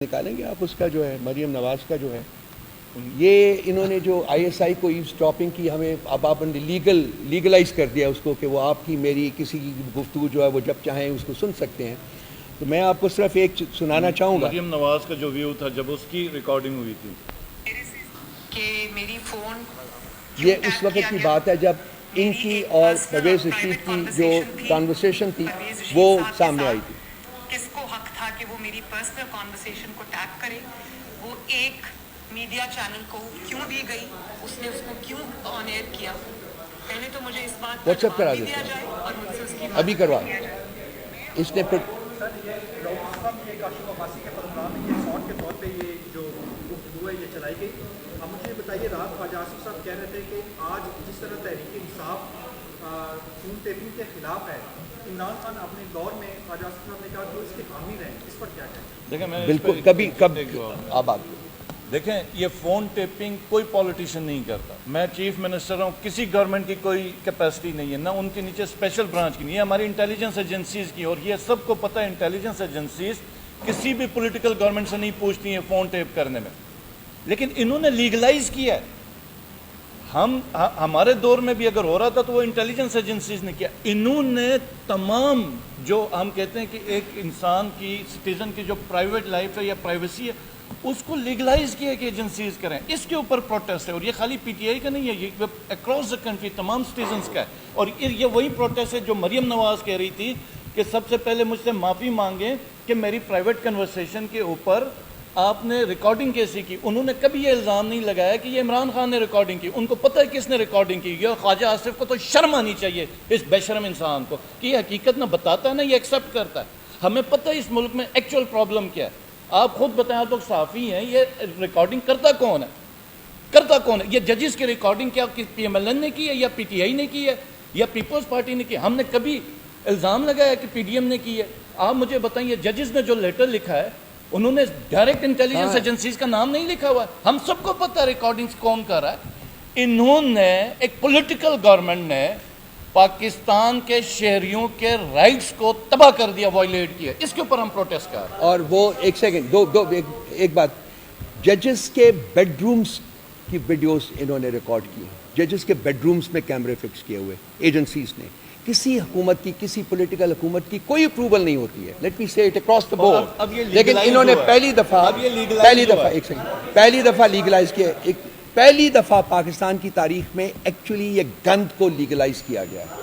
نکالیں گے آپ اس کا جو ہے مریم نواز کا جو ہے یہ انہوں نے جو آئی ایس آئی کو ایو اسٹاپنگ کی ہمیں اب آپ نے لیگلائز کر دیا اس کو کہ وہ آپ کی میری کسی کی گفتگو جو ہے وہ جب چاہیں اس کو سن سکتے ہیں. تو میں آپ کو صرف ایک سنانا چاہوں گا. مریم نواز کا جو ویو تھا جب اس کی ریکارڈنگ ہوئی تھی کہ میری فون یہ اس وقت کی بات ہے جب ان کی اور پرویز رشید کی جو کانورسیشن تھی وہ سامنے آئی تھی. کس کو حق تھا کہ وہ میری پرسنل کانورسیشن کو ٹیگ کرے؟ وہ ایک میڈیا چینل کو کیوں دی گئی؟ اس نے اس کو کیوں آن ایئر کیا؟ پہلے تو مجھے اس بات واٹس ایپ کرا دیتے جائے اور مجھ سے اس کی ابھی کروا اس نے پھر سر یہ رؤوف صاحب یہ کاشف عباسی کے پروگرام میں یہ شارٹ کے طور پہ یہ جو گفتگو ہے یہ چلائی گئی. اب مجھے بتائیے رات خواجہ آصف صاحب کہہ رہے تھے کہ آج جس طرح تحریک انصاف فون ٹیپنگ کے خلاف ہے، عمران خان اپنے دور میں خواجہ آصف صاحب نے کہا کہ وہ اس کے حامی رہے، اس پر کیا کہیں؟ دیکھیں میں بالکل کب اب دیکھیں یہ فون ٹیپنگ کوئی پولیٹیشین نہیں کرتا. میں چیف منسٹر ہوں، کسی گورنمنٹ کی کوئی کیپیسٹی نہیں ہے، نہ ان کے نیچے اسپیشل برانچ کی نہیں ہے، ہماری انٹیلیجنس ایجنسیز کی. اور یہ سب کو پتہ ہے انٹیلیجنس ایجنسیز کسی بھی پولیٹیکل گورنمنٹ سے نہیں پوچھتی ہیں فون ٹیپ کرنے میں. لیکن انہوں نے لیگلائز کیا ہے. ہمارے دور میں بھی اگر ہو رہا تھا تو وہ انٹیلیجنس ایجنسیز نے کیا. انہوں نے تمام جو ہم کہتے ہیں کہ ایک انسان کی سٹیزن کی جو پرائیویٹ لائف ہے یا پرائیویسی ہے اس کو لیگلائز کیا کہ ایجنسیز کریں. اس کے اوپر پروٹیسٹ ہے اور یہ خالی پی ٹی آئی کا نہیں ہے، یہ اکراس دا کنٹری تمام سٹیزنز کا ہے. اور یہ وہی پروٹیسٹ ہے جو مریم نواز کہہ رہی تھی کہ سب سے پہلے مجھ سے معافی مانگیں کہ میری پرائیویٹ کنورسیشن کے اوپر آپ نے ریکارڈنگ کیسی کی. انہوں نے کبھی یہ الزام نہیں لگایا کہ یہ عمران خان نے ریکارڈنگ کی. ان کو پتہ ہے کس نے ریکارڈنگ کی. یہ خواجہ آصف کو تو شرم آنی چاہیے اس بے شرم انسان کو کہ یہ حقیقت نہ بتاتا ہے نہ یہ ایکسیپٹ کرتا ہے. ہمیں پتہ ہے اس ملک میں ایکچوئل پرابلم کیا ہے. آپ خود بتائیں، آپ لوگ صحافی ہیں، یہ ریکارڈنگ کرتا کون ہے؟ یہ ججز کی ریکارڈنگ کیا پی ایم ایل این نے کی ہے یا پی ٹی آئی نے کی ہے یا پیپلز پارٹی نے کی؟ ہم نے کبھی الزام لگایا کہ پی ڈی ایم نے کی ہے؟ آپ مجھے بتائیں یہ ججز نے جو لیٹر لکھا ہے انہوں نے ڈائریکٹ انٹیلیجنس ایجنسیز کا نام نہیں لکھا ہوا ہے. ہم سب کو پتہ ہے ریکارڈنگز کون کر رہا ہے. انہوں نے ایک پولیٹیکل گورنمنٹ نے پاکستان کے شہریوں کے رائٹس کو تباہ کر دیا، وائلیٹ کیا. اس کے اوپر ہم پروٹیسٹ کر رہے ہیں. اور وہ ایک سیکنڈ ایک بات، ججز کے بیڈ رومز کی ویڈیوز انہوں نے ریکارڈ کی. ججز کے بیڈ رومز میں کیمرے فکس کیے ہوئے ایجنسیز نے. کسی حکومت کی، کسی پولیٹیکل حکومت کی کوئی اپروول نہیں ہوتی ہے. لیٹ می سے اٹ اکراس دا بورڈ. لیکن انہوں نے پہلی دفعہ لیگلائز کیا. پہلی دفعہ پاکستان کی تاریخ میں ایکچولی یہ گند کو لیگلائز کیا گیا ہے.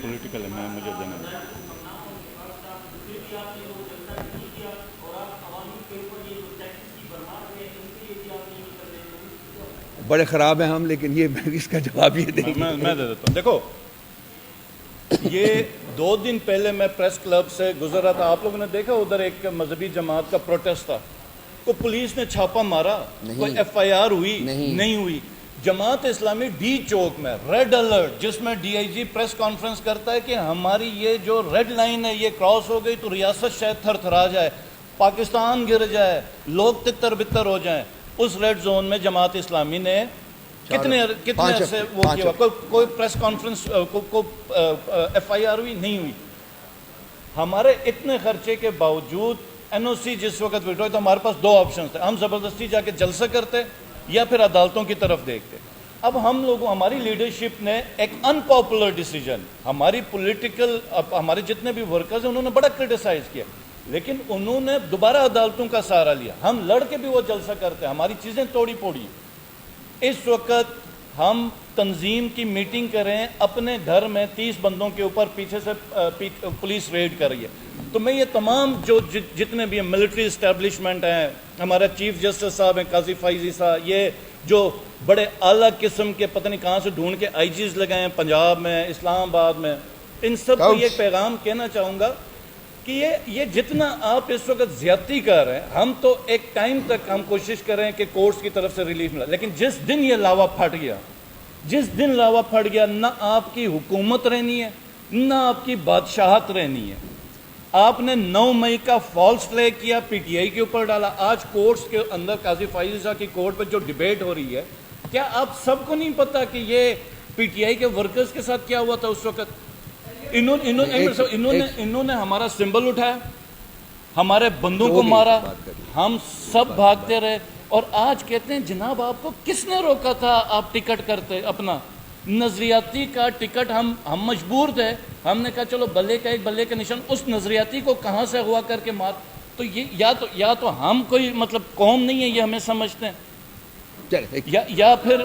پولیٹیکل ہے، میں مجھے دینا بڑے خراب ہیں ہم، لیکن یہ اس کا جواب یہ دیں گے. میں دے دیتا ہوں. دیکھو یہ 2 دن پہلے میں پریس کلب سے گزر رہا تھا. آپ لوگوں نے دیکھا ادھر ایک مذہبی جماعت کا پروٹیسٹ تھا. کو پولیس نے چھاپا مارا، کوئی ایف آئی آر ہوئی نہیں ہوئی. جماعت اسلامی ڈی چوک میں ریڈ الرٹ، جس میں D I G press conference کرتا ہے کہ ہماری یہ جو ریڈ لائن ہے یہ کراس ہو گئی تو ریاست شاید تھر تھرا جائے، پاکستان گر جائے، لوگ تتر بتر ہو جائیں. اس ریڈ زون میں جماعت اسلامی نے کتنے عرصے وہ کیا، کوئی press conference, F I R ہوئی نہیں ہوئی. ہمارے اتنے خرچے کے باوجود این او سی جس وقت وڈرا ہوئی تو ہمارے پاس 2 آپشنز تھے. ہم زبردستی جا کے جلسہ کرتے یا پھر عدالتوں کی طرف دیکھتے. اب ہم لوگوں، ہماری لیڈرشپ نے ایک ان پاپولر ڈیسیجن، ہماری پولیٹیکل ہمارے جتنے بھی ورکرز ہیں انہوں نے بڑا کرٹیسائز کیا، لیکن انہوں نے دوبارہ عدالتوں کا سہارا لیا. ہم لڑ کے بھی وہ جلسہ کرتے ہیں، ہماری چیزیں توڑی پوڑی. اس وقت ہم تنظیم کی میٹنگ کریں اپنے گھر میں 30 بندوں کے اوپر پیچھے سے پولیس ریڈ کر رہی ہے. تو میں یہ تمام جو جتنے بھی ملٹری اسٹیبلشمنٹ ہیں، ہمارا چیف جسٹس صاحب ہیں قاضی فائزی صاحب، یہ جو بڑے اعلیٰ قسم کے پتہ نہیں کہاں سے ڈھونڈ کے آئی جیز لگائے ہیں پنجاب میں، اسلام آباد میں، ان سب کو یہ پیغام کہنا چاہوں گا کہ یہ جتنا آپ اس وقت زیادتی کر رہے ہیں، ہم تو ایک ٹائم تک ہم کوشش کر رہے ہیں کہ کورٹس کی طرف سے ریلیف ملا، لیکن جس دن یہ لاوا پھٹ گیا، نہ آپ کی حکومت رہنی ہے نہ آپ کی بادشاہت رہنی ہے. آپ نے 9 مئی کا فالس فلیگ کیا، پی ٹی آئی کے اوپر ڈالا. آج کورٹس کے اندر قاضی فائز صاحب کی کورٹ پہ جو ڈیبیٹ ہو رہی ہے، کیا آپ سب کو نہیں پتا کہ یہ پی ٹی آئی کے ورکرز کے ساتھ کیا ہوا تھا اس وقت؟ انہوں نے ہمارا سمبل اٹھایا، ہمارے بندوں کو مارا، ہم سب بھاگتے رہے. اور آج کہتے ہیں جناب آپ کو کس نے روکا تھا آپ ٹکٹ کرتے اپنا نظریاتی کا ٹکٹ؟ ہم مجبور تھے. ہم نے کہا چلو بلے کا ایک بلے کا نشان، اس نظریاتی کو کہاں سے ہوا کر کے مار. تو یہ یا تو ہم کوئی مطلب قوم نہیں ہے یہ ہمیں سمجھتے ہیں، یا پھر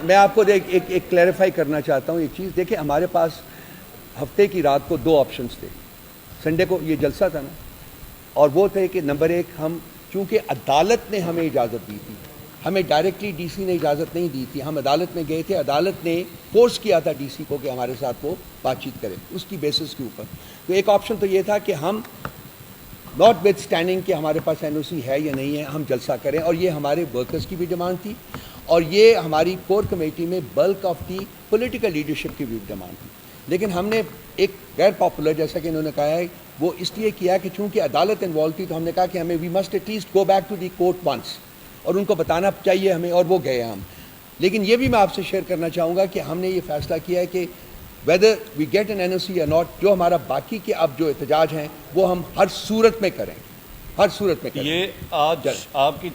میں آپ کو ایک کلیریفائی کرنا چاہتا ہوں ایک چیز. دیکھیں ہمارے پاس ہفتے کی رات کو 2 آپشنز تھے. سنڈے کو یہ جلسہ تھا نا، اور وہ تھے کہ نمبر 1 ہم چونکہ عدالت نے ہمیں اجازت دی تھی، ہمیں ڈائریکٹلی ڈی سی نے اجازت نہیں دی تھی، ہم عدالت میں گئے تھے، عدالت نے فورس کیا تھا ڈی سی کو کہ ہمارے ساتھ وہ بات چیت کرے اس کی بیسس کے اوپر. تو ایک آپشن تو یہ تھا کہ ہم ناٹ وتھ اسٹینڈنگ کہ ہمارے پاس این او سی ہے یا نہیں ہے ہم جلسہ کریں، اور یہ ہمارے ورکرز کی بھی ڈیمانڈ تھی، اور یہ ہماری کور کمیٹی میں bulk of the political leadership کی بھی ڈیمانڈ تھی. لیکن ہم نے ایک غیر پاپولر، جیسا کہ انہوں نے کہا ہے، وہ اس لیے کیا کہ چونکہ عدالت انوالو تھی تو ہم نے کہا کہ ہمیں we must at least go back to the court once, اور ان کو بتانا چاہیے ہمیں، اور وہ گئے ہم. لیکن یہ بھی میں آپ سے شیئر کرنا چاہوں گا کہ ہم نے یہ فیصلہ کیا ہے کہ whether we get N N O C یا ناٹ، جو ہمارا باقی کے اب جو احتجاج ہیں وہ ہم ہر صورت میں کریں، ہر صورت میں کریں. یہ آج آپ کی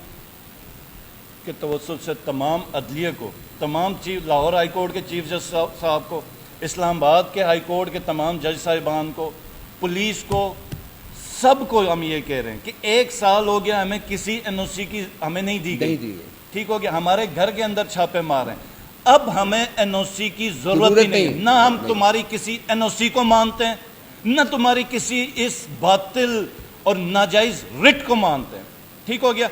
کے توسط سے تمام عدلیہ کو، تمام لاہور ہائی کورٹ کے چیف جج صاحب کو، اسلام آباد کے ہائی کورٹ کے تمام جج صاحبان کو، پولیس کو، سب کو ہم یہ کہہ رہے ہیں کہ 1 سال ہو گیا ہمیں کسی این او سی کی ہمیں نہیں دی گئی. ٹھیک ہو گیا، ہمارے گھر کے اندر چھاپے مار ہیں. اب ہمیں این او سی کی ضرورت ہی نہیں. نہ ہم تمہاری کسی این او سی کو مانتے ہیں، نہ تمہاری کسی اس باطل اور ناجائز رٹ کو مانتے ہیں. ٹھیک ہو گیا.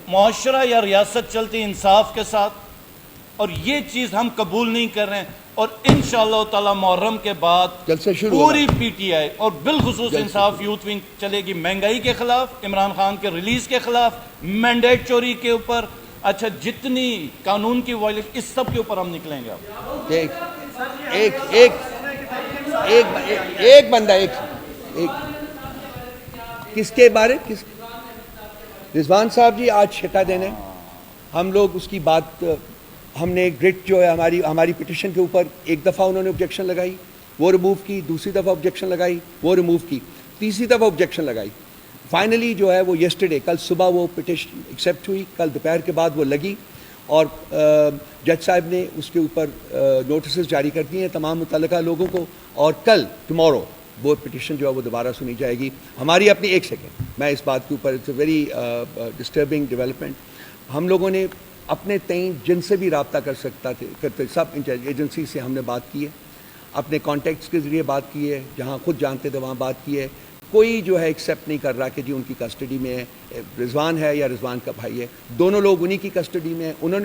معاشرہ یا ریاست چلتی انصاف کے ساتھ، اور یہ چیز ہم قبول نہیں کر رہے ہیں. اور انشاءاللہ تعالی محرم کے بعد پوری پی ٹی آئی اور بالخصوص انصاف یوتھ ونگ چلے گی مہنگائی کے خلاف، عمران خان کے ریلیز کے خلاف، مینڈیٹ چوری کے اوپر، اچھا جتنی قانون کی وائلیشن، اس سب کے اوپر ہم نکلیں گے. ایک بندہ کس کے بارے رضوان صاحب جی آج چھٹا دن ہے. ہم لوگ اس کی بات، ہم نے گرٹ جو ہے ہماری پٹیشن کے اوپر ایک دفعہ انہوں نے آبجیکشن لگائی، وہ ریموو کی، دوسری دفعہ آبجیکشن لگائی، وہ ریموو کی، تیسری دفعہ آبجیکشن لگائی. فائنلی جو ہے وہ یسٹرڈے، کل صبح وہ پٹیشن ایکسیپٹ ہوئی، کل دوپہر کے بعد وہ لگی، اور جج صاحب نے اس کے اوپر نوٹسز جاری کر دیے ہیں تمام متعلقہ لوگوں کو، اور کل ٹمورو وہ پٹیشن جو ہے وہ دوبارہ سنی جائے گی. ہماری اپنی ایک سیکنڈ میں اس بات کے اوپر، it's a very disturbing development. ہم لوگوں نے اپنے تئیں جن سے بھی رابطہ کرتے سب ایجنسی سے ہم نے بات کی ہے، اپنے کانٹیکٹس کے ذریعے بات کی ہے، جہاں خود جانتے تھے وہاں بات کی ہے. کوئی جو ہے ایکسیپٹ نہیں کر رہا کہ جی ان کی کسٹڈی میں ہے، رضوان ہے یا رضوان کا بھائی ہے، دونوں لوگ انہی کی کسٹڈی میں ہیں. انہوں نے